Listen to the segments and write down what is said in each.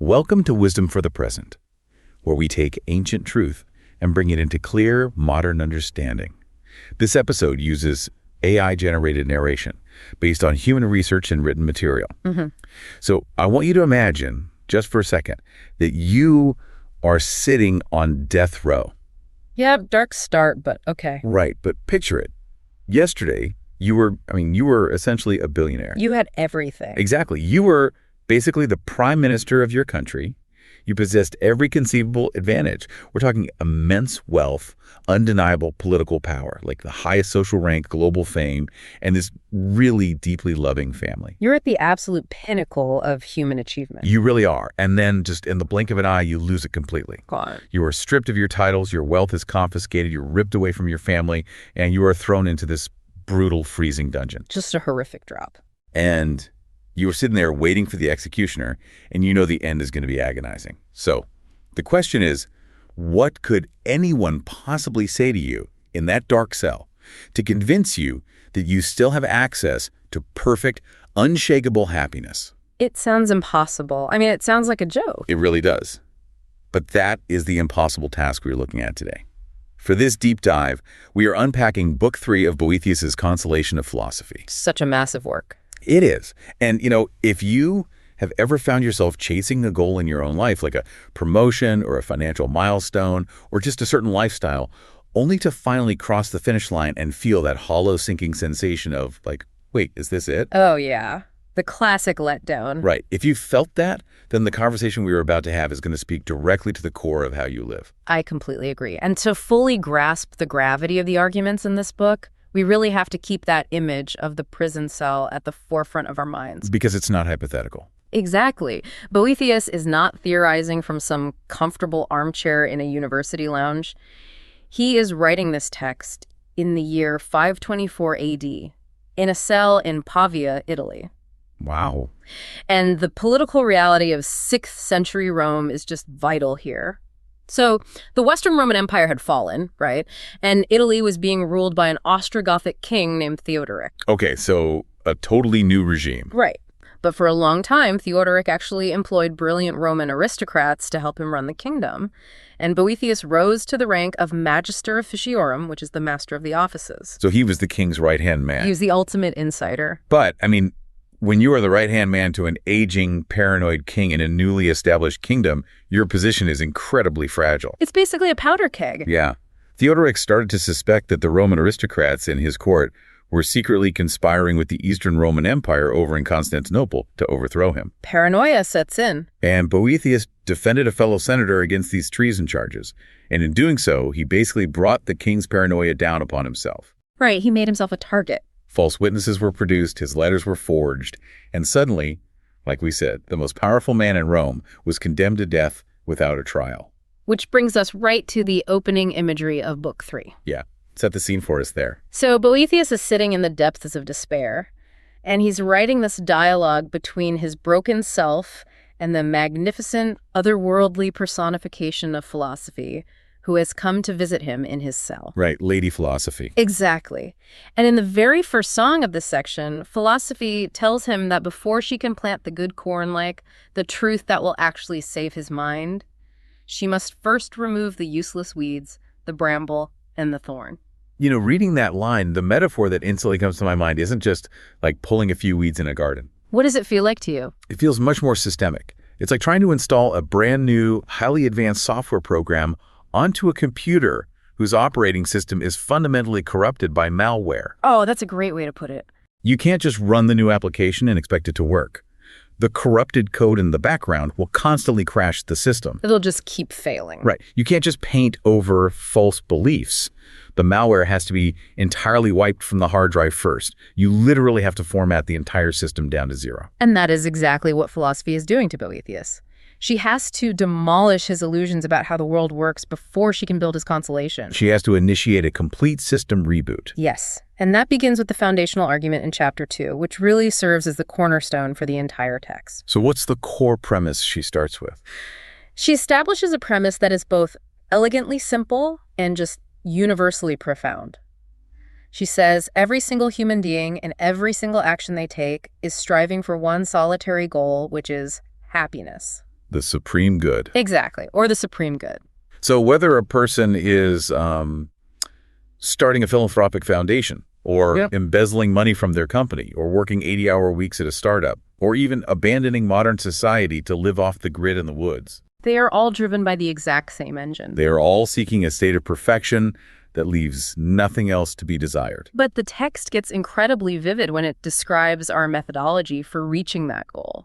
Welcome to Wisdom for the Present, where we take ancient truth and bring it into clear, modern understanding. This episode uses AI-generated narration based on human research and written material. So I want you to imagine, just for a second, that you are sitting on death row. Yeah, dark start, but okay. Right, but picture it. Yesterday, you were essentially a billionaire. You had everything. Exactly. You were basically the prime minister of your country. You possessed every conceivable advantage. We're talking immense wealth, undeniable political power, like the highest social rank, global fame, and this really deeply loving family. You're at the absolute pinnacle of human achievement. You really are. And then just in the blink of an eye, you lose it completely. God. You are stripped of your titles, your wealth is confiscated, you're ripped away from your family, and you are thrown into this brutal, freezing dungeon. Just a horrific drop. And you were sitting there waiting for the executioner, and you know the end is going to be agonizing. So the question is, what could anyone possibly say to you in that dark cell to convince you that you still have access to perfect, unshakable happiness? It sounds impossible. I mean, it sounds like a joke. It really does. But that is the impossible task we're looking at today. For this deep dive, we are unpacking Book 3 of Boethius's Consolation of Philosophy. Such a massive work. It is. And, if you have ever found yourself chasing a goal in your own life, like a promotion or a financial milestone or just a certain lifestyle, only to finally cross the finish line and feel that hollow sinking sensation of like, wait, is this it? Oh, yeah. The classic letdown. Right. If you felt that, then the conversation we were about to have is going to speak directly to the core of how you live. I completely agree. And to fully grasp the gravity of the arguments in this book, we really have to keep that image of the prison cell at the forefront of our minds. Because it's not hypothetical. Exactly. Boethius is not theorizing from some comfortable armchair in a university lounge. He is writing this text in the year 524 AD in a cell in Pavia, Italy. Wow. And the political reality of 6th century Rome is just vital here. So the Western Roman Empire had fallen, right? And Italy was being ruled by an Ostrogothic king named Theodoric. Okay, so a totally new regime. Right. But for a long time, Theodoric actually employed brilliant Roman aristocrats to help him run the kingdom. And Boethius rose to the rank of Magister Officiorum, which is the master of the offices. So he was the king's right-hand man. He was the ultimate insider. But, when you are the right-hand man to an aging, paranoid king in a newly established kingdom, your position is incredibly fragile. It's basically a powder keg. Yeah. Theodoric started to suspect that the Roman aristocrats in his court were secretly conspiring with the Eastern Roman Empire over in Constantinople to overthrow him. Paranoia sets in. And Boethius defended a fellow senator against these treason charges. And in doing so, he basically brought the king's paranoia down upon himself. Right, he made himself a target. False witnesses were produced, his letters were forged, and suddenly, like we said, the most powerful man in Rome was condemned to death without a trial. Which brings us right to the opening imagery of Book 3. Yeah, set the scene for us there. So Boethius is sitting in the depths of despair, and he's writing this dialogue between his broken self and the magnificent, otherworldly personification of philosophy, who has come to visit him in his cell. Right, Lady Philosophy. Exactly. And in the very first song of this section, Philosophy tells him that before she can plant the good corn like the truth that will actually save his mind, she must first remove the useless weeds, the bramble, and the thorn. Reading that line, the metaphor that instantly comes to my mind isn't just like pulling a few weeds in a garden. What does it feel like to you? It feels much more systemic. It's like trying to install a brand new, highly advanced software program onto a computer whose operating system is fundamentally corrupted by malware. Oh, that's a great way to put it. You can't just run the new application and expect it to work. The corrupted code in the background will constantly crash the system. It'll just keep failing. Right. You can't just paint over false beliefs. The malware has to be entirely wiped from the hard drive first. You literally have to format the entire system down to zero. And that is exactly what philosophy is doing to Boethius. She has to demolish his illusions about how the world works before she can build his consolation. She has to initiate a complete system reboot. Yes, and that begins with the foundational argument in Chapter 2, which really serves as the cornerstone for the entire text. So what's the core premise she starts with? She establishes a premise that is both elegantly simple and just universally profound. She says every single human being and every single action they take is striving for one solitary goal, which is happiness. The supreme good. Exactly, or the supreme good. So whether a person is starting a philanthropic foundation or embezzling money from their company or working 80-hour weeks at a startup or even abandoning modern society to live off the grid in the woods. They are all driven by the exact same engine. They are all seeking a state of perfection that leaves nothing else to be desired. But the text gets incredibly vivid when it describes our methodology for reaching that goal.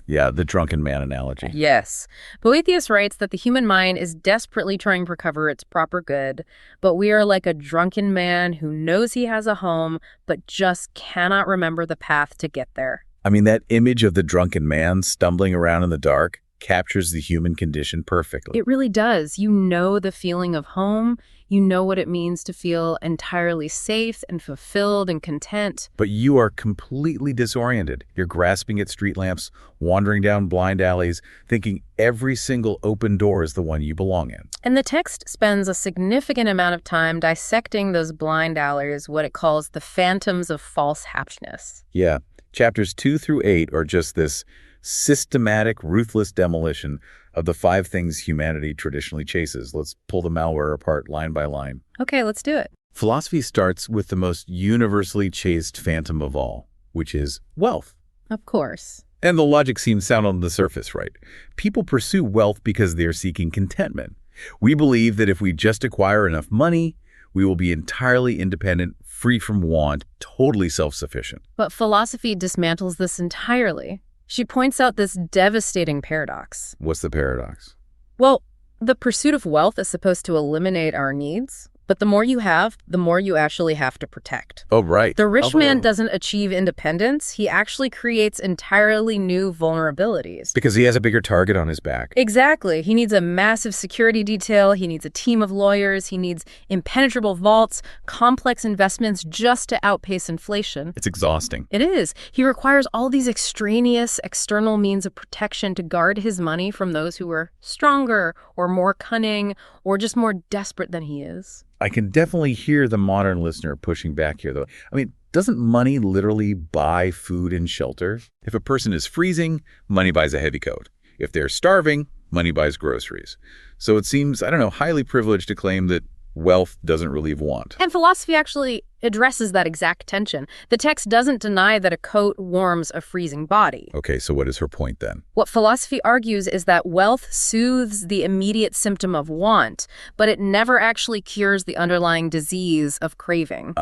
Yeah, the drunken man analogy. Yes. Boethius writes that the human mind is desperately trying to recover its proper good, but we are like a drunken man who knows he has a home, but just cannot remember the path to get there. I mean, that image of the drunken man stumbling around in the dark captures the human condition perfectly. It really does. You know the feeling of home. You know what it means to feel entirely safe and fulfilled and content. But you are completely disoriented. You're grasping at street lamps, wandering down blind alleys, thinking every single open door is the one you belong in. And the text spends a significant amount of time dissecting those blind alleys, what it calls the phantoms of false happiness. Yeah, chapters 2 through 8 are just this systematic, ruthless demolition of the 5 things humanity traditionally chases. Let's pull the malware apart line by line. Okay, let's do it. Philosophy starts with the most universally chased phantom of all, which is wealth. Of course. And the logic seems sound on the surface, right? People pursue wealth because they're seeking contentment. We believe that if we just acquire enough money, we will be entirely independent, free from want, totally self-sufficient. But philosophy dismantles this entirely. She points out this devastating paradox. What's the paradox? Well, the pursuit of wealth is supposed to eliminate our needs, but the more you have, the more you actually have to protect. Oh, right. The rich man doesn't achieve independence. He actually creates entirely new vulnerabilities. Because he has a bigger target on his back. Exactly. He needs a massive security detail. He needs a team of lawyers. He needs impenetrable vaults, complex investments just to outpace inflation. It's exhausting. It is. He requires all these extraneous, external means of protection to guard his money from those who are stronger or more cunning or just more desperate than he is. I can definitely hear the modern listener pushing back here, though. I mean, doesn't money literally buy food and shelter? If a person is freezing, money buys a heavy coat. If they're starving, money buys groceries. So it seems, highly privileged to claim that wealth doesn't relieve want. And philosophy actually addresses that exact tension. The text doesn't deny that a coat warms a freezing body. Okay, so what is her point then? What philosophy argues is that wealth soothes the immediate symptom of want, but it never actually cures the underlying disease of craving.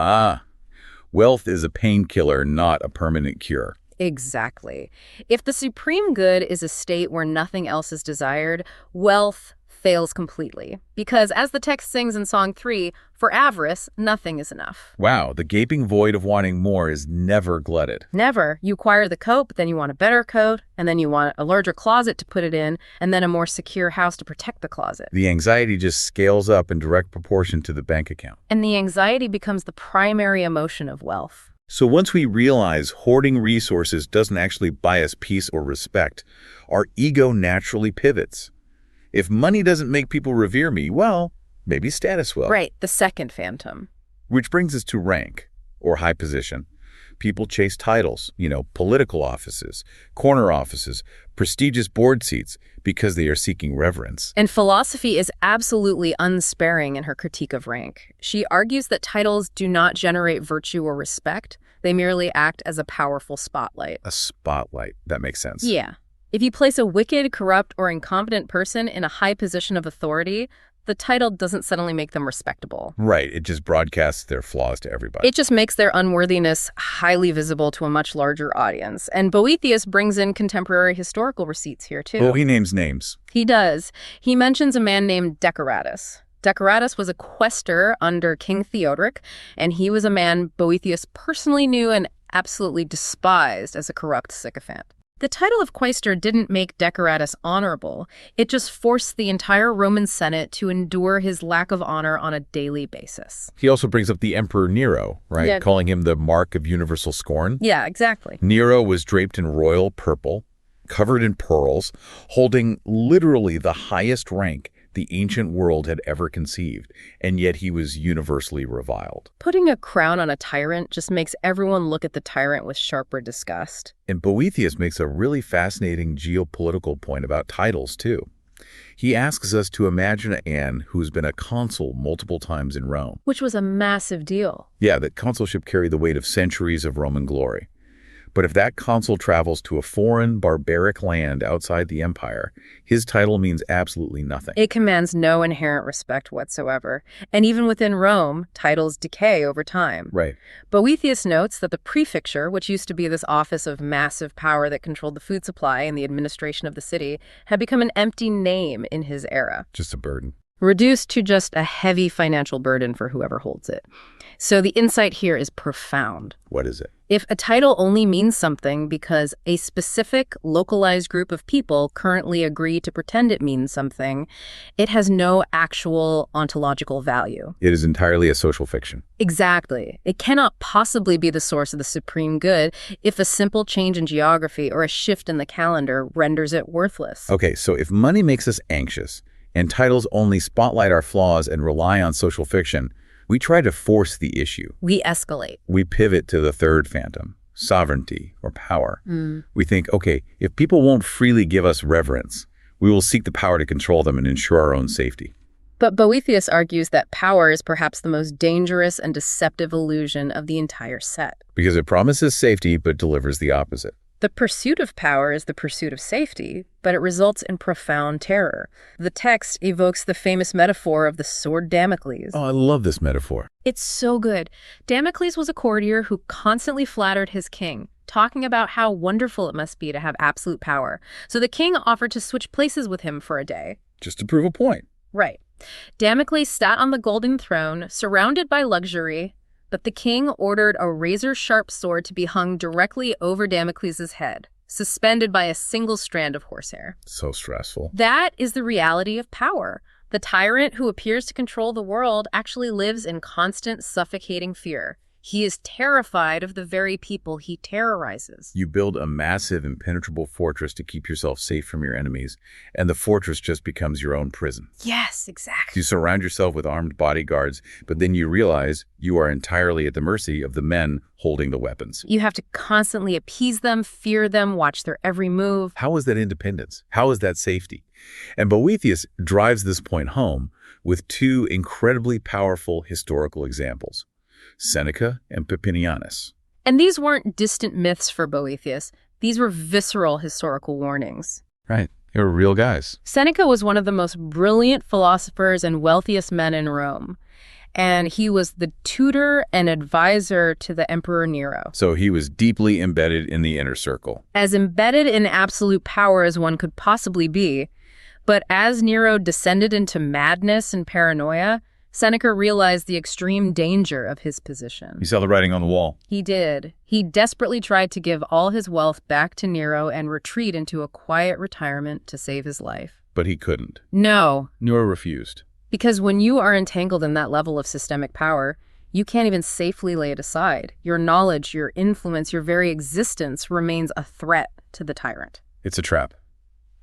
Wealth is a painkiller, not a permanent cure. Exactly. If the supreme good is a state where nothing else is desired, wealth fails completely. Because as the text sings in Song 3, for avarice, nothing is enough. Wow, the gaping void of wanting more is never glutted. Never. You acquire the coat, but then you want a better coat, and then you want a larger closet to put it in, and then a more secure house to protect the closet. The anxiety just scales up in direct proportion to the bank account. And the anxiety becomes the primary emotion of wealth. So once we realize hoarding resources doesn't actually buy us peace or respect, our ego naturally pivots. If money doesn't make people revere me, well, maybe status will. Right, the second phantom. Which brings us to rank, or high position. People chase titles, political offices, corner offices, prestigious board seats, because they are seeking reverence. And philosophy is absolutely unsparing in her critique of rank. She argues that titles do not generate virtue or respect. They merely act as a powerful spotlight. A spotlight. That makes sense. Yeah. If you place a wicked, corrupt, or incompetent person in a high position of authority, the title doesn't suddenly make them respectable. Right. It just broadcasts their flaws to everybody. It just makes their unworthiness highly visible to a much larger audience. And Boethius brings in contemporary historical receipts here, too. Oh, he names names. He does. He mentions a man named Decoratus. Decoratus was a quaestor under King Theodoric, and he was a man Boethius personally knew and absolutely despised as a corrupt sycophant. The title of quaestor didn't make Decoratus honorable. It just forced the entire Roman Senate to endure his lack of honor on a daily basis. He also brings up the Emperor Nero, right? Yeah. Calling him the mark of universal scorn. Yeah, exactly. Nero was draped in royal purple, covered in pearls, holding literally the highest rank the ancient world had ever conceived, and yet he was universally reviled. Putting a crown on a tyrant just makes everyone look at the tyrant with sharper disgust. And Boethius makes a really fascinating geopolitical point about titles, too. He asks us to imagine Anne who's been a consul multiple times in Rome. Which was a massive deal. Yeah, that consulship carried the weight of centuries of Roman glory. But if that consul travels to a foreign, barbaric land outside the empire, his title means absolutely nothing. It commands no inherent respect whatsoever. And even within Rome, titles decay over time. Right. Boethius notes that the prefecture, which used to be this office of massive power that controlled the food supply and the administration of the city, had become an empty name in his era. Just a burden. Reduced to just a heavy financial burden for whoever holds it. So the insight here is profound. What is it? If a title only means something because a specific, localized group of people currently agree to pretend it means something, it has no actual ontological value. It is entirely a social fiction. Exactly. It cannot possibly be the source of the supreme good if a simple change in geography or a shift in the calendar renders it worthless. Okay, so if money makes us anxious, and titles only spotlight our flaws and rely on social fiction, we try to force the issue. We escalate. We pivot to the third phantom, sovereignty or power. We think, okay, if people won't freely give us reverence, we will seek the power to control them and ensure our own safety. But Boethius argues that power is perhaps the most dangerous and deceptive illusion of the entire set. Because it promises safety but delivers the opposite. The pursuit of power is the pursuit of safety, but it results in profound terror. The text evokes the famous metaphor of the Sword of Damocles. Oh, I love this metaphor. It's so good. Damocles was a courtier who constantly flattered his king, talking about how wonderful it must be to have absolute power. So the king offered to switch places with him for a day. Just to prove a point. Right. Damocles sat on the golden throne, surrounded by luxury, but the king ordered a razor-sharp sword to be hung directly over Damocles' head, suspended by a single strand of horsehair. So stressful. That is the reality of power. The tyrant who appears to control the world actually lives in constant, suffocating fear. He is terrified of the very people he terrorizes. You build a massive, impenetrable fortress to keep yourself safe from your enemies, and the fortress just becomes your own prison. Yes, exactly. You surround yourself with armed bodyguards, but then you realize you are entirely at the mercy of the men holding the weapons. You have to constantly appease them, fear them, watch their every move. How is that independence? How is that safety? And Boethius drives this point home with two incredibly powerful historical examples. Seneca and Papinianus. And these weren't distant myths for Boethius. These were visceral historical warnings. Right. They were real guys. Seneca was one of the most brilliant philosophers and wealthiest men in Rome. And he was the tutor and advisor to the Emperor Nero. So he was deeply embedded in the inner circle. As embedded in absolute power as one could possibly be. But as Nero descended into madness and paranoia, Seneca realized the extreme danger of his position. He saw the writing on the wall. He did. He desperately tried to give all his wealth back to Nero and retreat into a quiet retirement to save his life. But he couldn't. No. Nero refused. Because when you are entangled in that level of systemic power, you can't even safely lay it aside. Your knowledge, your influence, your very existence remains a threat to the tyrant. It's a trap.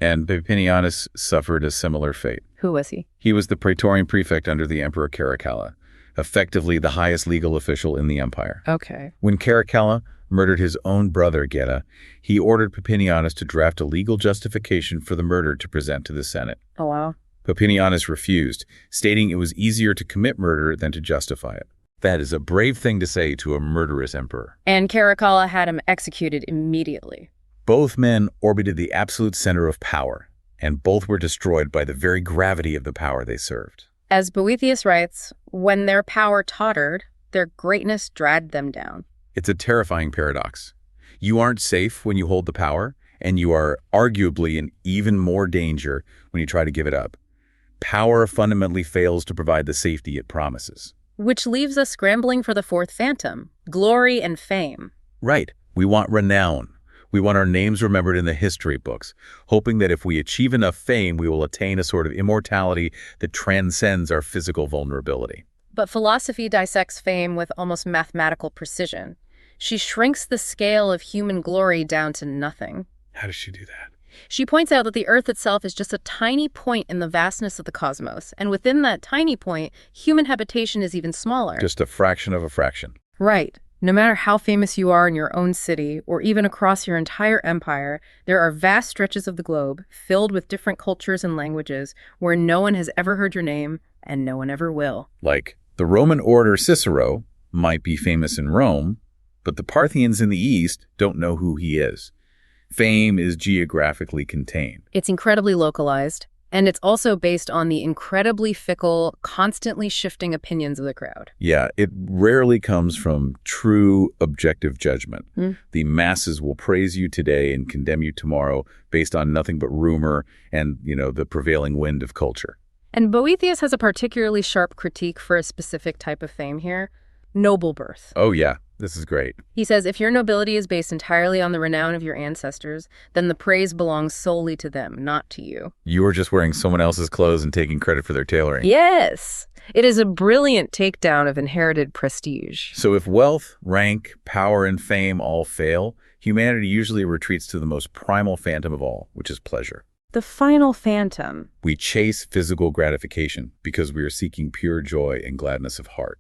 And Papinianus suffered a similar fate. Who was he? He was the Praetorian prefect under the Emperor Caracalla, effectively the highest legal official in the empire. Okay. When Caracalla murdered his own brother, Geta, he ordered Papinianus to draft a legal justification for the murder to present to the Senate. Oh, wow. Papinianus refused, stating it was easier to commit murder than to justify it. That is a brave thing to say to a murderous emperor. And Caracalla had him executed immediately. Both men orbited the absolute center of power, and both were destroyed by the very gravity of the power they served. As Boethius writes, when their power tottered, their greatness dragged them down. It's a terrifying paradox. You aren't safe when you hold the power, and you are arguably in even more danger when you try to give it up. Power fundamentally fails to provide the safety it promises. Which leaves us scrambling for the fourth phantom, glory and fame. Right. We want renown. We want our names remembered in the history books, hoping that if we achieve enough fame, we will attain a sort of immortality that transcends our physical vulnerability. But philosophy dissects fame with almost mathematical precision. She shrinks the scale of human glory down to nothing. How does she do that? She points out that the Earth itself is just a tiny point in the vastness of the cosmos, and within that tiny point, human habitation is even smaller. Just a fraction of a fraction. Right. No matter how famous you are in your own city, or even across your entire empire, there are vast stretches of the globe filled with different cultures and languages where no one has ever heard your name, and no one ever will. Like, the Roman orator Cicero might be famous in Rome, but the Parthians in the East don't know who he is. Fame is geographically contained. It's incredibly localized, and it's also based on the incredibly fickle, constantly shifting opinions of the crowd. Yeah, it rarely comes from true objective judgment. The masses will praise you today and condemn you tomorrow based on nothing but rumor and, the prevailing wind of culture. And Boethius has a particularly sharp critique for a specific type of fame here: noble birth. Oh yeah, this is great. He says if your nobility is based entirely on the renown of your ancestors, then the praise belongs solely to them, not to you. You are just wearing someone else's clothes and taking credit for their tailoring. Yes! It is a brilliant takedown of inherited prestige. So if wealth, rank, power, and fame all fail, humanity usually retreats to the most primal phantom of all, which is pleasure. The final phantom. We chase physical gratification because we are seeking pure joy and gladness of heart.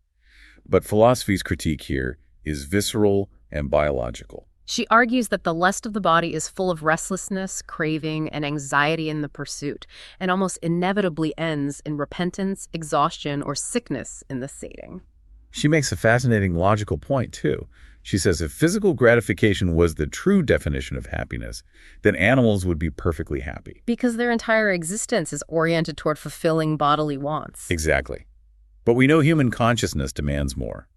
But philosophy's critique here is visceral and biological. She argues that the lust of the body is full of restlessness, craving, and anxiety in the pursuit, and almost inevitably ends in repentance, exhaustion, or sickness in the sating. She makes a fascinating logical point, too. She says if physical gratification was the true definition of happiness, then animals would be perfectly happy. Because their entire existence is oriented toward fulfilling bodily wants. Exactly. But we know human consciousness demands more.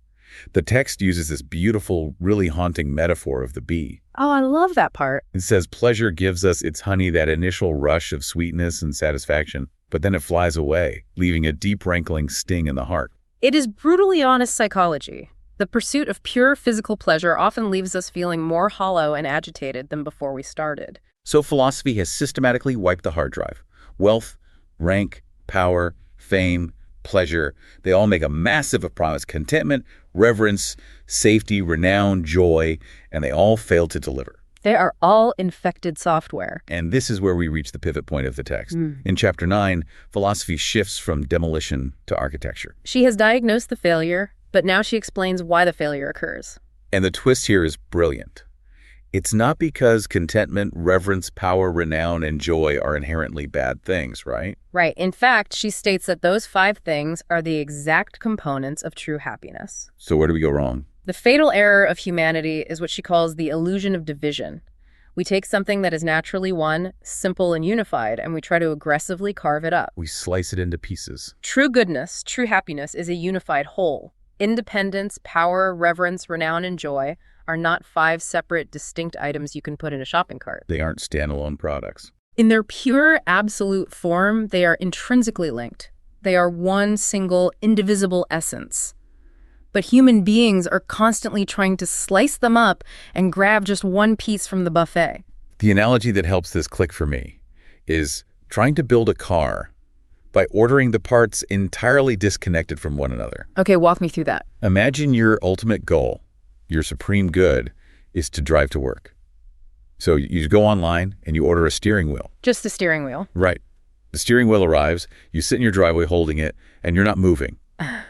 The text uses this beautiful, really haunting metaphor of the bee. Oh, I love that part. It says pleasure gives us its honey, that initial rush of sweetness and satisfaction, but then it flies away, leaving a deep rankling sting in the heart. It is brutally honest psychology. The pursuit of pure physical pleasure often leaves us feeling more hollow and agitated than before we started. So philosophy has systematically wiped the hard drive. Wealth, rank, power, fame, pleasure, they all make a massive promise: contentment, reverence, safety, renown, joy, and they all fail to deliver. They are all infected software. And this is where we reach the pivot point of the text. In Chapter 9, philosophy shifts from demolition to architecture. She has diagnosed the failure, but now she explains why the failure occurs. And the twist here is brilliant. It's not because contentment, reverence, power, renown, and joy are inherently bad things, right? Right. In fact, she states that those 5 things are the exact components of true happiness. So where do we go wrong? The fatal error of humanity is what she calls the illusion of division. We take something that is naturally one, simple and unified, and we try to aggressively carve it up. We slice it into pieces. True goodness, true happiness is a unified whole. Independence, power, reverence, renown, and joy are not 5 separate, distinct items you can put in a shopping cart. They aren't standalone products. In their pure, absolute form, they are intrinsically linked. They are one single, indivisible essence. But human beings are constantly trying to slice them up and grab just one piece from the buffet. The analogy that helps this click for me is trying to build a car by ordering the parts entirely disconnected from one another. Okay, walk me through that. Imagine your ultimate goal, your supreme good, is to drive to work. So you go online and you order a steering wheel. Just the steering wheel. Right. The steering wheel arrives, you sit in your driveway holding it, and you're not moving.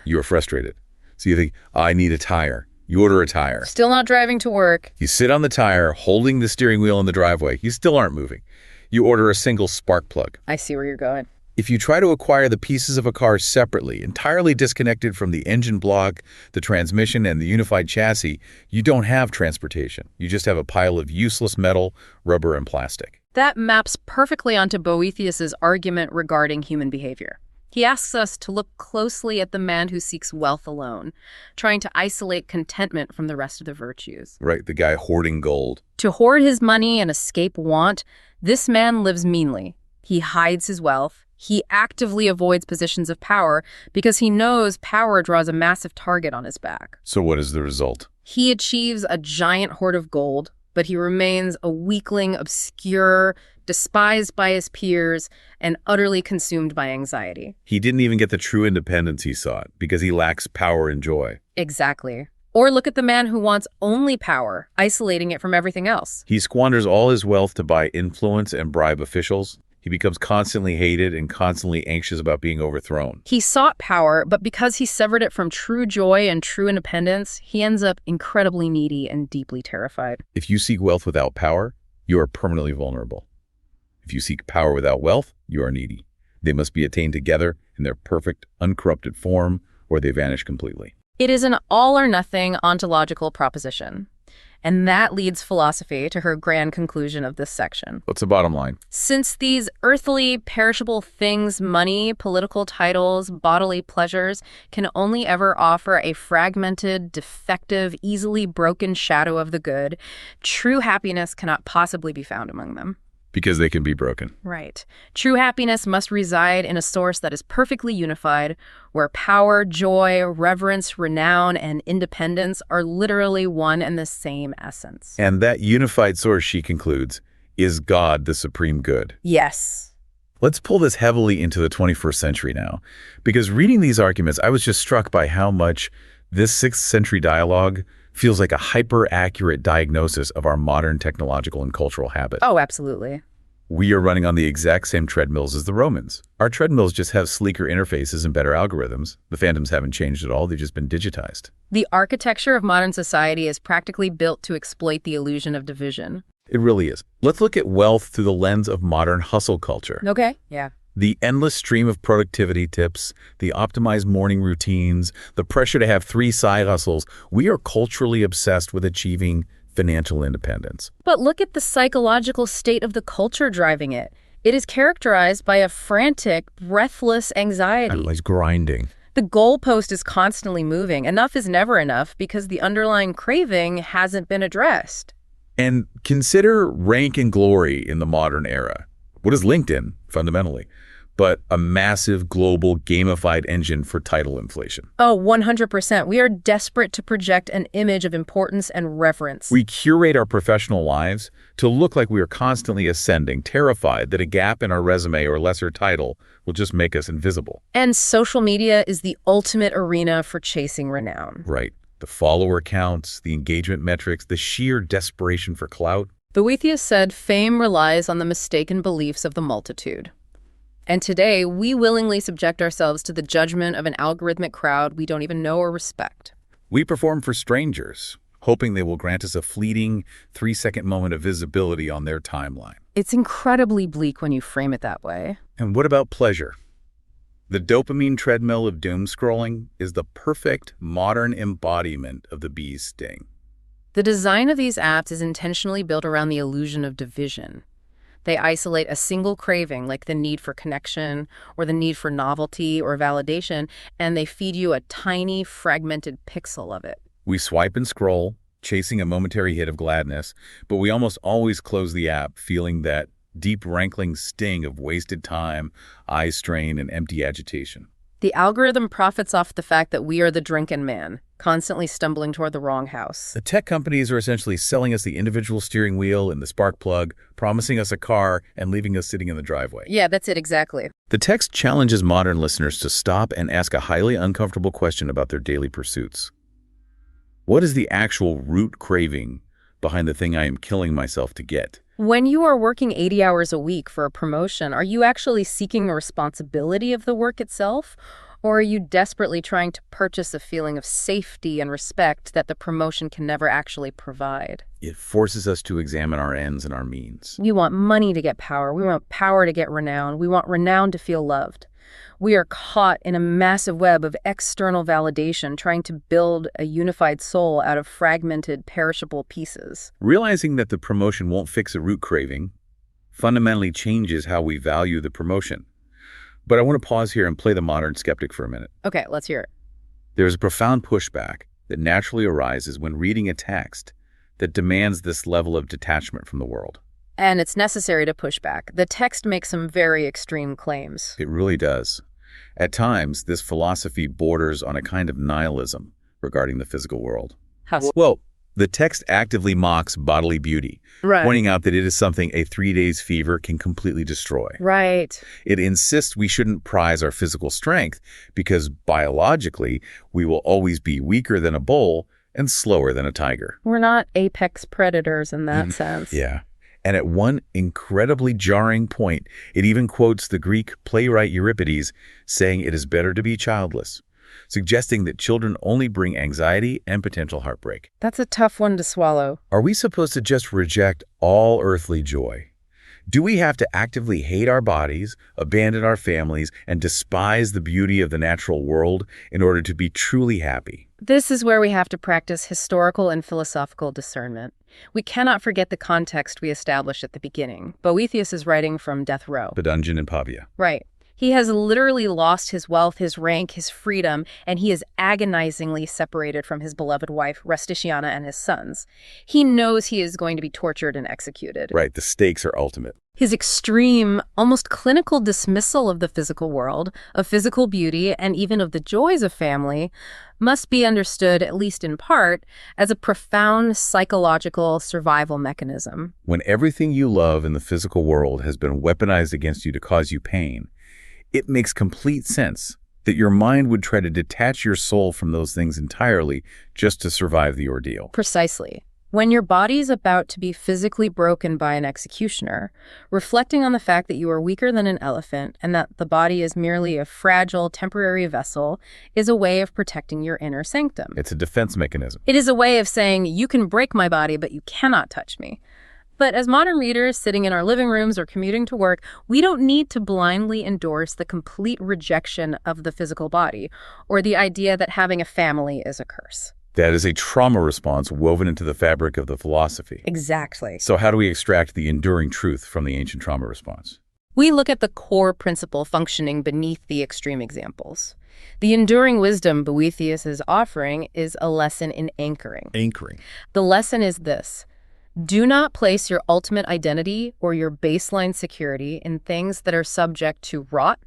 You are frustrated. So you think, I need a tire. You order a tire. Still not driving to work. You sit on the tire, holding the steering wheel in the driveway. You still aren't moving. You order a single spark plug. I see where you're going. If you try to acquire the pieces of a car separately, entirely disconnected from the engine block, the transmission, and the unified chassis, you don't have transportation. You just have a pile of useless metal, rubber, and plastic. That maps perfectly onto Boethius's argument regarding human behavior. He asks us to look closely at the man who seeks wealth alone, trying to isolate contentment from the rest of the virtues. Right, the guy hoarding gold. To hoard his money and escape want, this man lives meanly. He hides his wealth. He actively avoids positions of power because he knows power draws a massive target on his back. So what is the result? He achieves a giant hoard of gold, but he remains a weakling, obscure, despised by his peers, and utterly consumed by anxiety. He didn't even get the true independence he sought because he lacks power and joy. Exactly. Or look at the man who wants only power, isolating it from everything else. He squanders all his wealth to buy influence and bribe officials. He becomes constantly hated and constantly anxious about being overthrown. He sought power, but because he severed it from true joy and true independence, he ends up incredibly needy and deeply terrified. If you seek wealth without power, you are permanently vulnerable. If you seek power without wealth, you are needy. They must be attained together in their perfect, uncorrupted form, or they vanish completely. It is an all-or-nothing ontological proposition. And that leads philosophy to her grand conclusion of this section. What's the bottom line? Since these earthly, perishable things, money, political titles, bodily pleasures, can only ever offer a fragmented, defective, easily broken shadow of the good, true happiness cannot possibly be found among them. Because they can be broken. Right. True happiness must reside in a source that is perfectly unified, where power, joy, reverence, renown, and independence are literally one and the same essence. And that unified source, she concludes, is God, the supreme good. Yes. Let's pull this heavily into the 21st century now, because reading these arguments, I was just struck by how much this 6th century dialogue feels like a hyper-accurate diagnosis of our modern technological and cultural habit. Oh, absolutely. We are running on the exact same treadmills as the Romans. Our treadmills just have sleeker interfaces and better algorithms. The phantoms haven't changed at all. They've just been digitized. The architecture of modern society is practically built to exploit the illusion of division. It really is. Let's look at wealth through the lens of modern hustle culture. Okay. Yeah. The endless stream of productivity tips, the optimized morning routines, the pressure to have 3 side hustles. We are culturally obsessed with achieving financial independence. But look at the psychological state of the culture driving it. It is characterized by a frantic, breathless anxiety. And like grinding. The goalpost is constantly moving. Enough is never enough because the underlying craving hasn't been addressed. And consider rank and glory in the modern era. What is LinkedIn, fundamentally? But a massive global gamified engine for title inflation. Oh, 100%. We are desperate to project an image of importance and reverence. We curate our professional lives to look like we are constantly ascending, terrified that a gap in our resume or lesser title will just make us invisible. And social media is the ultimate arena for chasing renown. Right. The follower counts, the engagement metrics, the sheer desperation for clout. Boethius said, "Fame relies on the mistaken beliefs of the multitude." And today, we willingly subject ourselves to the judgment of an algorithmic crowd we don't even know or respect. We perform for strangers, hoping they will grant us a fleeting 3-second moment of visibility on their timeline. It's incredibly bleak when you frame it that way. And what about pleasure? The dopamine treadmill of doom scrolling is the perfect modern embodiment of the bee's sting. The design of these apps is intentionally built around the illusion of division. They isolate a single craving, like the need for connection or the need for novelty or validation, and they feed you a tiny, fragmented pixel of it. We swipe and scroll, chasing a momentary hit of gladness, but we almost always close the app feeling that deep, rankling sting of wasted time, eye strain, and empty agitation. The algorithm profits off the fact that we are the drunken man, constantly stumbling toward the wrong house. The tech companies are essentially selling us the individual steering wheel and the spark plug, promising us a car and leaving us sitting in the driveway. Yeah, that's it exactly. The text challenges modern listeners to stop and ask a highly uncomfortable question about their daily pursuits. What is the actual root craving behind the thing I am killing myself to get? When you are working 80 hours a week for a promotion, are you actually seeking the responsibility of the work itself? Or are you desperately trying to purchase a feeling of safety and respect that the promotion can never actually provide? It forces us to examine our ends and our means. We want money to get power. We want power to get renown. We want renown to feel loved. We are caught in a massive web of external validation, trying to build a unified soul out of fragmented, perishable pieces. Realizing that the promotion won't fix a root craving fundamentally changes how we value the promotion. But I want to pause here and play the modern skeptic for a minute. Okay, let's hear it. There is a profound pushback that naturally arises when reading a text that demands this level of detachment from the world. And it's necessary to push back. The text makes some very extreme claims. It really does. At times, this philosophy borders on a kind of nihilism regarding the physical world. How so? Well, the text actively mocks bodily beauty, pointing out that it is something a 3 days fever can completely destroy. Right. It insists we shouldn't prize our physical strength because biologically we will always be weaker than a bull and slower than a tiger. We're not apex predators in that sense. Yeah. And at one incredibly jarring point, it even quotes the Greek playwright Euripides, saying it is better to be childless, suggesting that children only bring anxiety and potential heartbreak. That's a tough one to swallow. Are we supposed to just reject all earthly joy? Do we have to actively hate our bodies, abandon our families, and despise the beauty of the natural world in order to be truly happy? This is where we have to practice historical and philosophical discernment. We cannot forget the context we established at the beginning. Boethius is writing from death row. The dungeon in Pavia. Right. He has literally lost his wealth, his rank, his freedom, and he is agonizingly separated from his beloved wife, Rusticiana, and his sons. He knows he is going to be tortured and executed. Right, the stakes are ultimate. His extreme, almost clinical dismissal of the physical world, of physical beauty, and even of the joys of family must be understood, at least in part, as a profound psychological survival mechanism. When everything you love in the physical world has been weaponized against you to cause you pain, it makes complete sense that your mind would try to detach your soul from those things entirely just to survive the ordeal. Precisely. When your body is about to be physically broken by an executioner, reflecting on the fact that you are weaker than an elephant and that the body is merely a fragile, temporary vessel is a way of protecting your inner sanctum. It's a defense mechanism. It is a way of saying, you can break my body, but you cannot touch me. But as modern readers sitting in our living rooms or commuting to work, we don't need to blindly endorse the complete rejection of the physical body or the idea that having a family is a curse. That is a trauma response woven into the fabric of the philosophy. Exactly. So how do we extract the enduring truth from the ancient trauma response? We look at the core principle functioning beneath the extreme examples. The enduring wisdom Boethius is offering is a lesson in anchoring. Anchoring. The lesson is this: do not place your ultimate identity or your baseline security in things that are subject to rot,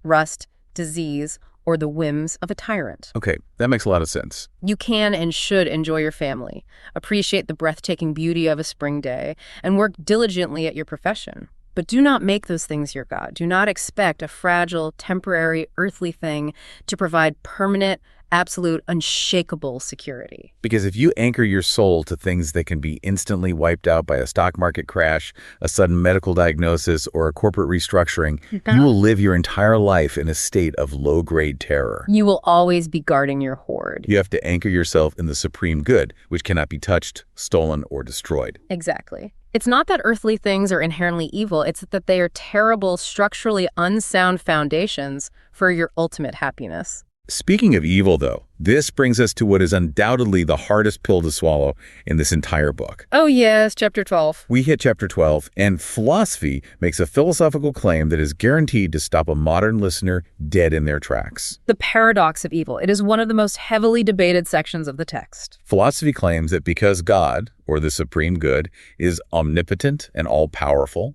rust, disease, or the whims of a tyrant. Okay, that makes a lot of sense. You can and should enjoy your family, appreciate the breathtaking beauty of a spring day, and work diligently at your profession. But do not make those things your God. Do not expect a fragile, temporary, earthly thing to provide permanent, absolute, unshakable security. Because if you anchor your soul to things that can be instantly wiped out by a stock market crash, a sudden medical diagnosis, or a corporate restructuring, you will live your entire life in a state of low-grade terror. You will always be guarding your hoard. You have to anchor yourself in the supreme good, which cannot be touched, stolen, or destroyed. Exactly. It's not that earthly things are inherently evil, it's that they are terrible, structurally unsound foundations for your ultimate happiness. Speaking of evil, though, this brings us to what is undoubtedly the hardest pill to swallow in this entire book. Oh yes, chapter 12. We hit chapter 12, and philosophy makes a philosophical claim that is guaranteed to stop a modern listener dead in their tracks. The paradox of evil. It is one of the most heavily debated sections of the text. Philosophy claims that because God, or the supreme good, is omnipotent and all-powerful,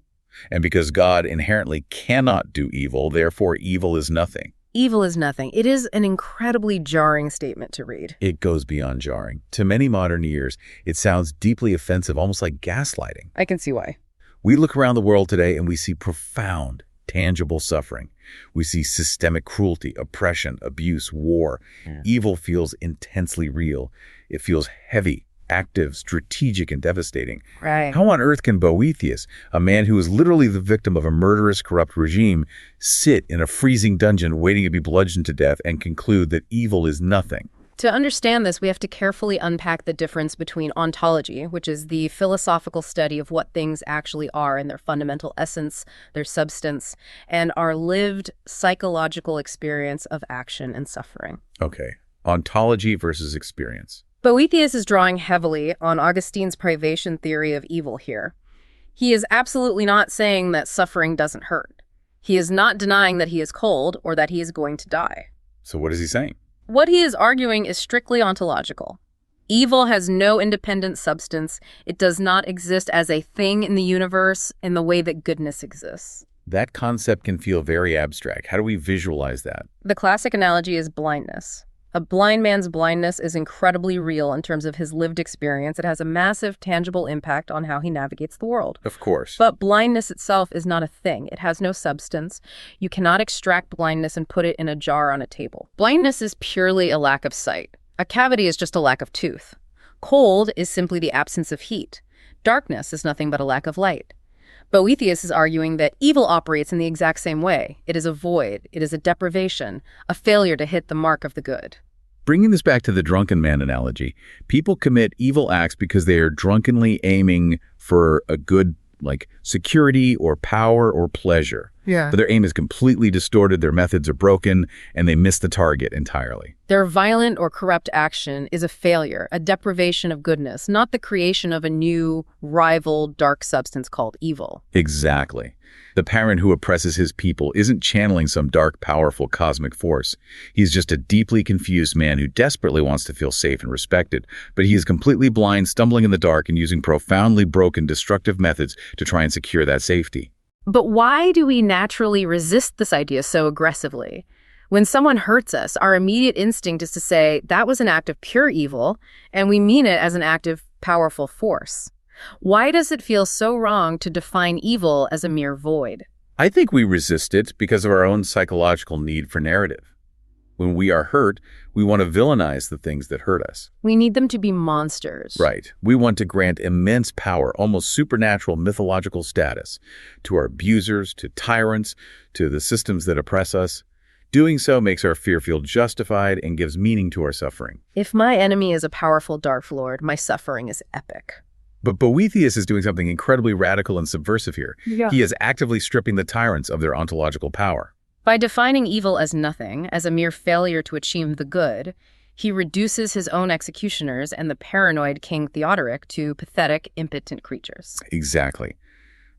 and because God inherently cannot do evil, therefore evil is nothing. Evil is nothing. It is an incredibly jarring statement to read. It goes beyond jarring. To many modern ears, it sounds deeply offensive, almost like gaslighting. I can see why. We look around the world today and we see profound, tangible suffering. We see systemic cruelty, oppression, abuse, war. Evil feels intensely real. It feels heavy, active, strategic, and devastating. Right. How on earth can Boethius, a man who is literally the victim of a murderous, corrupt regime, sit in a freezing dungeon waiting to be bludgeoned to death and conclude that evil is nothing? To understand this, we have to carefully unpack the difference between ontology, which is the philosophical study of what things actually are in their fundamental essence, their substance, and our lived psychological experience of action and suffering. Okay. Ontology versus experience. Boethius is drawing heavily on Augustine's privation theory of evil here. He is absolutely not saying that suffering doesn't hurt. He is not denying that he is cold or that he is going to die. So what is he saying? What he is arguing is strictly ontological. Evil has no independent substance. It does not exist as a thing in the universe in the way that goodness exists. That concept can feel very abstract. How do we visualize that? The classic analogy is blindness. A blind man's blindness is incredibly real in terms of his lived experience. It has a massive, tangible impact on how he navigates the world. Of course. But blindness itself is not a thing. It has no substance. You cannot extract blindness and put it in a jar on a table. Blindness is purely a lack of sight. A cavity is just a lack of tooth. Cold is simply the absence of heat. Darkness is nothing but a lack of light. Boethius is arguing that evil operates in the exact same way. It is a void, it is a deprivation, a failure to hit the mark of the good. Bringing this back to the drunken man analogy, people commit evil acts because they are drunkenly aiming for a good, like security or power or pleasure. Yeah. But their aim is completely distorted, their methods are broken, and they miss the target entirely. Their violent or corrupt action is a failure, a deprivation of goodness, not the creation of a new, rival, dark substance called evil. Exactly. The parent who oppresses his people isn't channeling some dark, powerful cosmic force. He's just a deeply confused man who desperately wants to feel safe and respected, but he is completely blind, stumbling in the dark, and using profoundly broken, destructive methods to try and secure that safety. But why do we naturally resist this idea so aggressively? When someone hurts us, our immediate instinct is to say, that was an act of pure evil, and we mean it as an act of powerful force. Why does it feel so wrong to define evil as a mere void? I think we resist it because of our own psychological need for narrative. When we are hurt, we want to villainize the things that hurt us. We need them to be monsters. Right. We want to grant immense power, almost supernatural mythological status, to our abusers, to tyrants, to the systems that oppress us. Doing so makes our fear feel justified and gives meaning to our suffering. If my enemy is a powerful Dark Lord, my suffering is epic. But Boethius is doing something incredibly radical and subversive here. Yeah. He is actively stripping the tyrants of their ontological power. By defining evil as nothing, as a mere failure to achieve the good, he reduces his own executioners and the paranoid King Theodoric to pathetic, impotent creatures. Exactly.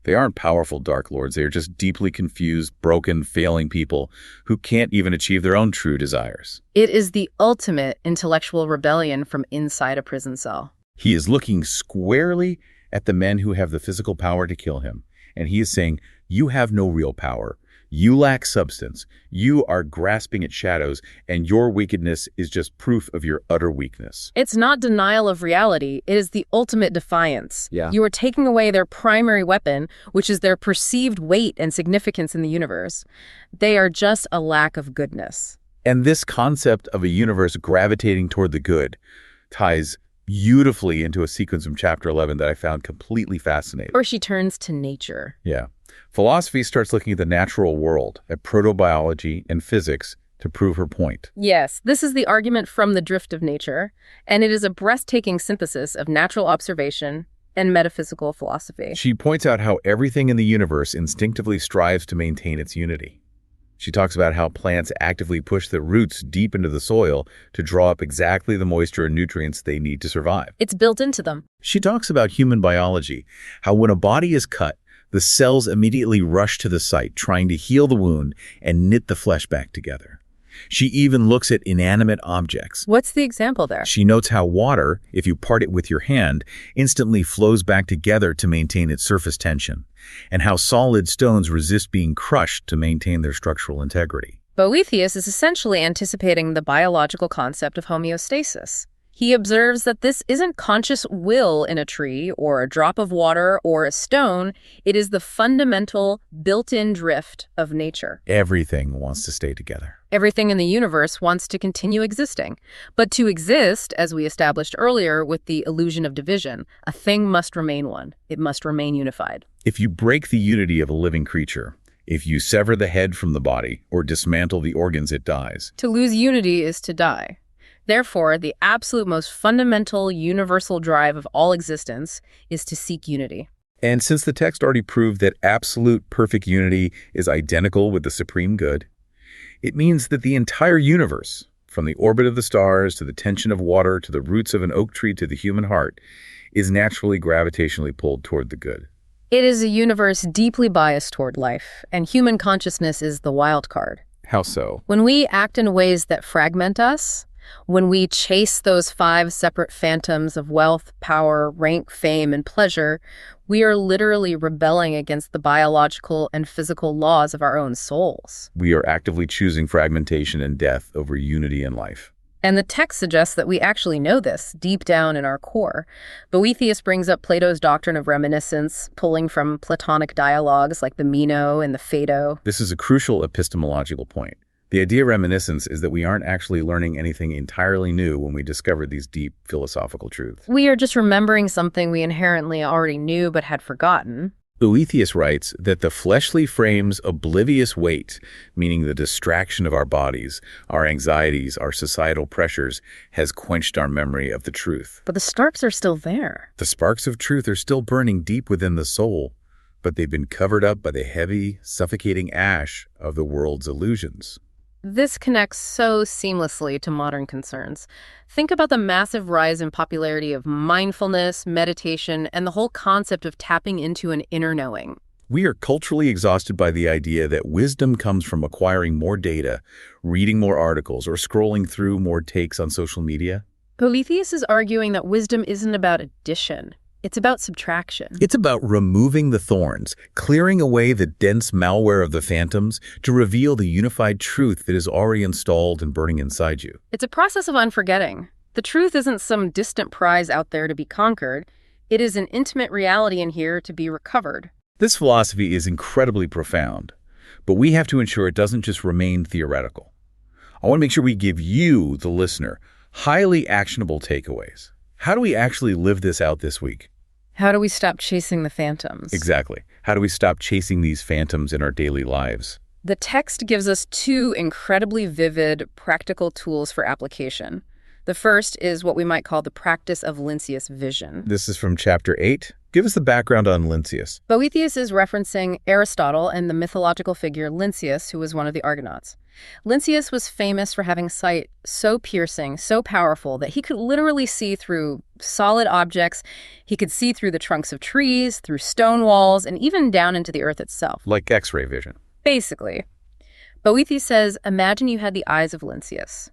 They aren't powerful Dark Lords. They are just deeply confused, broken, failing people who can't even achieve their own true desires. It is the ultimate intellectual rebellion from inside a prison cell. He is looking squarely at the men who have the physical power to kill him, and he is saying, you have no real power. You lack substance. You are grasping at shadows, and your wickedness is just proof of your utter weakness. It's not denial of reality. It is the ultimate defiance. Yeah. You are taking away their primary weapon, which is their perceived weight and significance in the universe. They are just a lack of goodness. And this concept of a universe gravitating toward the good ties beautifully into a sequence from chapter 11 that I found completely fascinating. Or she turns to nature. Yeah. Philosophy starts looking at the natural world, at protobiology and physics to prove her point. Yes, this is the argument from the drift of nature, and it is a breathtaking synthesis of natural observation and metaphysical philosophy. She points out how everything in the universe instinctively strives to maintain its unity. She talks about how plants actively push their roots deep into the soil to draw up exactly the moisture and nutrients they need to survive. It's built into them. She talks about human biology, how when a body is cut, the cells immediately rush to the site, trying to heal the wound and knit the flesh back together. She even looks at inanimate objects. What's the example there? She notes how water, if you part it with your hand, instantly flows back together to maintain its surface tension, and how solid stones resist being crushed to maintain their structural integrity. Boethius is essentially anticipating the biological concept of homeostasis. He observes that this isn't conscious will in a tree or a drop of water or a stone. It is the fundamental built-in drift of nature. Everything wants to stay together. Everything in the universe wants to continue existing. But to exist, as we established earlier with the illusion of division, a thing must remain one. It must remain unified. If you break the unity of a living creature, if you sever the head from the body or dismantle the organs, it dies. To lose unity is to die. Therefore, the absolute most fundamental universal drive of all existence is to seek unity. And since the text already proved that absolute perfect unity is identical with the supreme good, it means that the entire universe, from the orbit of the stars to the tension of water to the roots of an oak tree to the human heart, is naturally gravitationally pulled toward the good. It is a universe deeply biased toward life, and human consciousness is the wild card. How so? When we act in ways that fragment us, when we chase those 5 separate phantoms of wealth, power, rank, fame, and pleasure, we are literally rebelling against the biological and physical laws of our own souls. We are actively choosing fragmentation and death over unity and life. And the text suggests that we actually know this deep down in our core. Boethius brings up Plato's doctrine of reminiscence, pulling from Platonic dialogues like the Meno and the Phaedo. This is a crucial epistemological point. The idea of reminiscence is that we aren't actually learning anything entirely new when we discover these deep philosophical truths. We are just remembering something we inherently already knew but had forgotten. Boethius writes that the fleshly frame's oblivious weight, meaning the distraction of our bodies, our anxieties, our societal pressures, has quenched our memory of the truth. But the sparks are still there. The sparks of truth are still burning deep within the soul, but they've been covered up by the heavy, suffocating ash of the world's illusions. This connects so seamlessly to modern concerns. Think about the massive rise in popularity of mindfulness, meditation, and the whole concept of tapping into an inner knowing. We are culturally exhausted by the idea that wisdom comes from acquiring more data, reading more articles, or scrolling through more takes on social media. Boethius is arguing that wisdom isn't about addition. It's about subtraction. It's about removing the thorns, clearing away the dense malware of the phantoms to reveal the unified truth that is already installed and burning inside you. It's a process of unforgetting. The truth isn't some distant prize out there to be conquered. It is an intimate reality in here to be recovered. This philosophy is incredibly profound, but we have to ensure it doesn't just remain theoretical. I want to make sure we give you, the listener, highly actionable takeaways. How do we actually live this out this week? How do we stop chasing the phantoms? Exactly. How do we stop chasing these phantoms in our daily lives? The text gives us two incredibly vivid, practical tools for application. The first is what we might call the practice of Lincius vision. This is from chapter 8. Give us the background on Lincius. Boethius is referencing Aristotle and the mythological figure Lincius, who was one of the Argonauts. Lincius was famous for having sight so piercing, so powerful, that he could literally see through solid objects. He could see through the trunks of trees, through stone walls, and even down into the earth itself. Like X-ray vision. Basically. Boethius says, imagine you had the eyes of Lincius.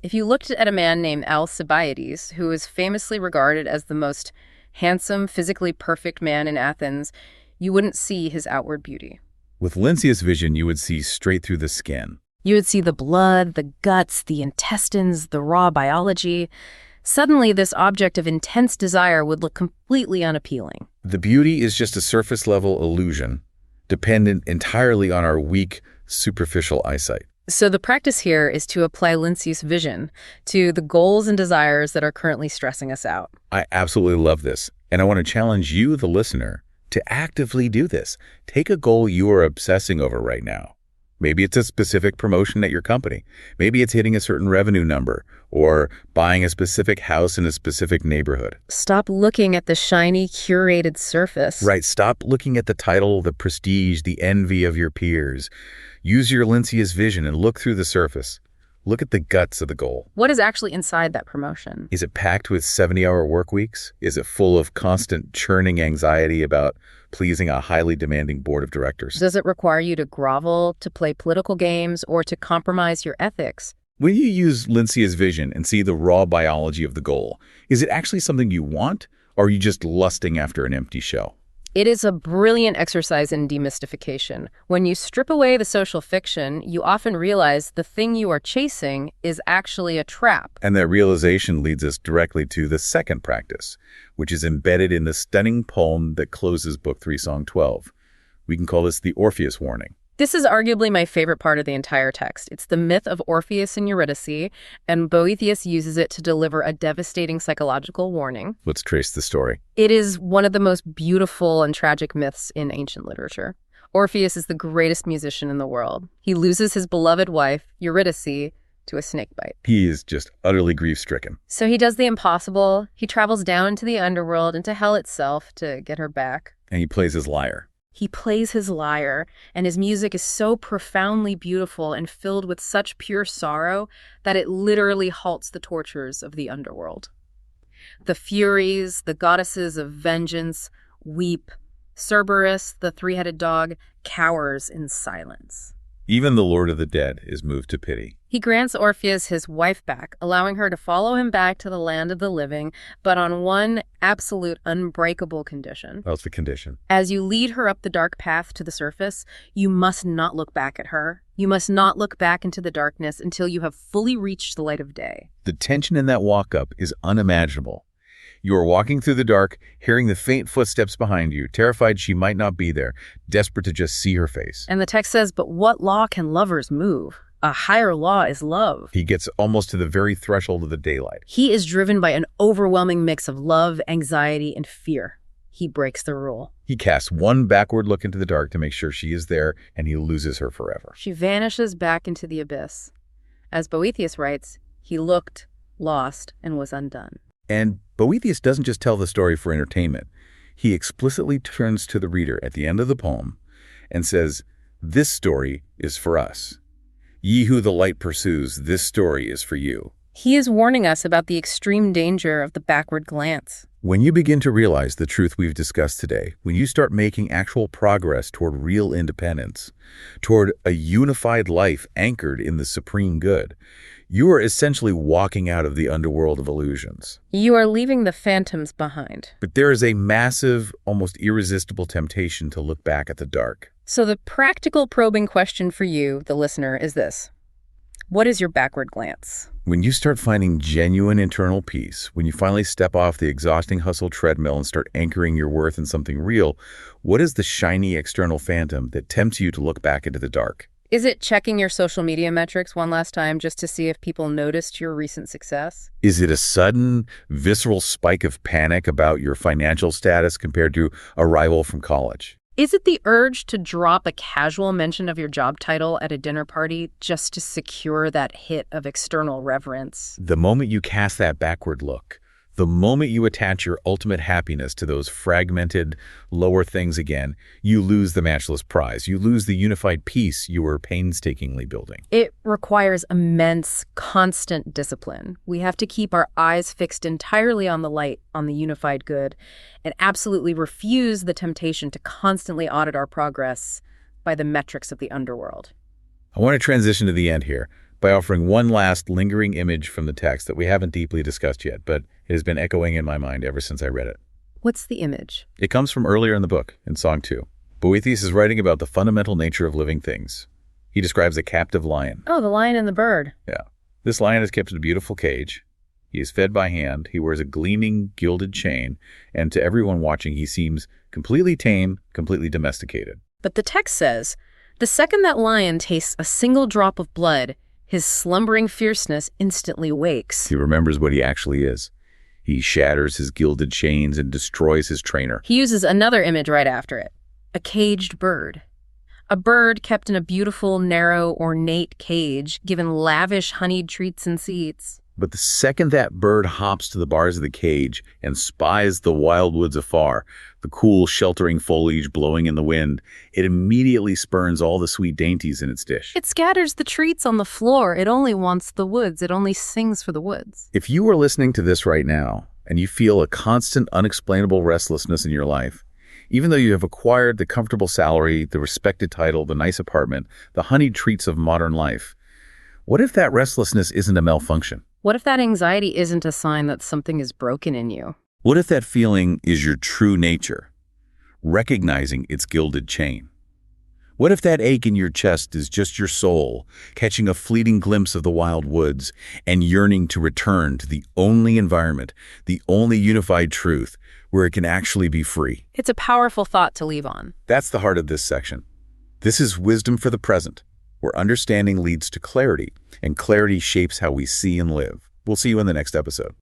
If you looked at a man named Alcibiades, who is famously regarded as the most handsome, physically perfect man in Athens, you wouldn't see his outward beauty. With Lincius vision, you would see straight through the skin. You would see the blood, the guts, the intestines, the raw biology. Suddenly, this object of intense desire would look completely unappealing. The beauty is just a surface-level illusion, dependent entirely on our weak, superficial eyesight. So the practice here is to apply Lincius vision to the goals and desires that are currently stressing us out. I absolutely love this, and I want to challenge you, the listener, to actively do this. Take a goal you are obsessing over right now. Maybe it's a specific promotion at your company. Maybe it's hitting a certain revenue number or buying a specific house in a specific neighborhood. Stop looking at the shiny, curated surface. Right. Stop looking at the title, the prestige, the envy of your peers. Use your Lincius vision and look through the surface. Look at the guts of the goal. What is actually inside that promotion? Is it packed with 70-hour work weeks? Is it full of constant churning anxiety about pleasing a highly demanding board of directors? Does it require you to grovel, to play political games, or to compromise your ethics? When you use Lincius vision and see the raw biology of the goal, is it actually something you want, or are you just lusting after an empty shell? It is a brilliant exercise in demystification. When you strip away the social fiction, you often realize the thing you are chasing is actually a trap. And that realization leads us directly to the second practice, which is embedded in the stunning poem that closes Book 3, Song 12. We can call this the Orpheus warning. This is arguably my favorite part of the entire text. It's the myth of Orpheus and Eurydice, and Boethius uses it to deliver a devastating psychological warning. Let's trace the story. It is one of the most beautiful and tragic myths in ancient literature. Orpheus is the greatest musician in the world. He loses his beloved wife, Eurydice, to a snake bite. He is just utterly grief-stricken. So he does the impossible. He travels down into the underworld, into hell itself, to get her back. And he plays his lyre. He plays his lyre, and his music is so profoundly beautiful and filled with such pure sorrow that it literally halts the tortures of the underworld. The Furies, the goddesses of vengeance, weep. Cerberus, the three-headed dog, cowers in silence. Even the Lord of the Dead is moved to pity. He grants Orpheus his wife back, allowing her to follow him back to the land of the living, but on one absolute unbreakable condition. What's the condition? As you lead her up the dark path to the surface, you must not look back at her. You must not look back into the darkness until you have fully reached the light of day. The tension in that walk up is unimaginable. You are walking through the dark, hearing the faint footsteps behind you, terrified she might not be there, desperate to just see her face. And the text says, but what law can lovers move? A higher law is love. He gets almost to the very threshold of the daylight. He is driven by an overwhelming mix of love, anxiety, and fear. He breaks the rule. He casts one backward look into the dark to make sure she is there, and he loses her forever. She vanishes back into the abyss. As Boethius writes, he looked, lost, and was undone. And Boethius doesn't just tell the story for entertainment. He explicitly turns to the reader at the end of the poem and says, "This story is for us. Ye who the light pursues, this story is for you." He is warning us about the extreme danger of the backward glance. When you begin to realize the truth we've discussed today, when you start making actual progress toward real independence, toward a unified life anchored in the supreme good, you are essentially walking out of the underworld of illusions. You are leaving the phantoms behind. But there is a massive, almost irresistible temptation to look back at the dark. So the practical probing question for you, the listener, is this. What is your backward glance? When you start finding genuine internal peace, when you finally step off the exhausting hustle treadmill and start anchoring your worth in something real, what is the shiny external phantom that tempts you to look back into the dark? Is it checking your social media metrics one last time just to see if people noticed your recent success? Is it a sudden, visceral spike of panic about your financial status compared to a rival from college? Is it the urge to drop a casual mention of your job title at a dinner party just to secure that hit of external reverence? The moment you cast that backward look, the moment you attach your ultimate happiness to those fragmented, lower things again, you lose the matchless prize. You lose the unified peace you were painstakingly building. It requires immense, constant discipline. We have to keep our eyes fixed entirely on the light, on the unified good, and absolutely refuse the temptation to constantly audit our progress by the metrics of the underworld. I want to transition to the end here by offering one last lingering image from the text that we haven't deeply discussed yet, but it has been echoing in my mind ever since I read it. What's the image? It comes from earlier in the book, in Song 2. Boethius is writing about the fundamental nature of living things. He describes a captive lion. Oh, the lion and the bird. Yeah. This lion is kept in a beautiful cage. He is fed by hand. He wears a gleaming, gilded chain. And to everyone watching, he seems completely tame, completely domesticated. But the text says, the second that lion tastes a single drop of blood, his slumbering fierceness instantly wakes. He remembers what he actually is. He shatters his gilded chains and destroys his trainer. He uses another image right after it, a caged bird. A bird kept in a beautiful, narrow, ornate cage, given lavish honeyed treats and seeds. But the second that bird hops to the bars of the cage and spies the wild woods afar, the cool, sheltering foliage blowing in the wind, it immediately spurns all the sweet dainties in its dish. It scatters the treats on the floor. It only wants the woods. It only sings for the woods. If you are listening to this right now and you feel a constant, unexplainable restlessness in your life, even though you have acquired the comfortable salary, the respected title, the nice apartment, the honeyed treats of modern life, what if that restlessness isn't a malfunction? What if that anxiety isn't a sign that something is broken in you? What if that feeling is your true nature, recognizing its gilded chain? What if that ache in your chest is just your soul, catching a fleeting glimpse of the wild woods and yearning to return to the only environment, the only unified truth, where it can actually be free? It's a powerful thought to leave on. That's the heart of this section. This is wisdom for the present, where understanding leads to clarity, and clarity shapes how we see and live. We'll see you in the next episode.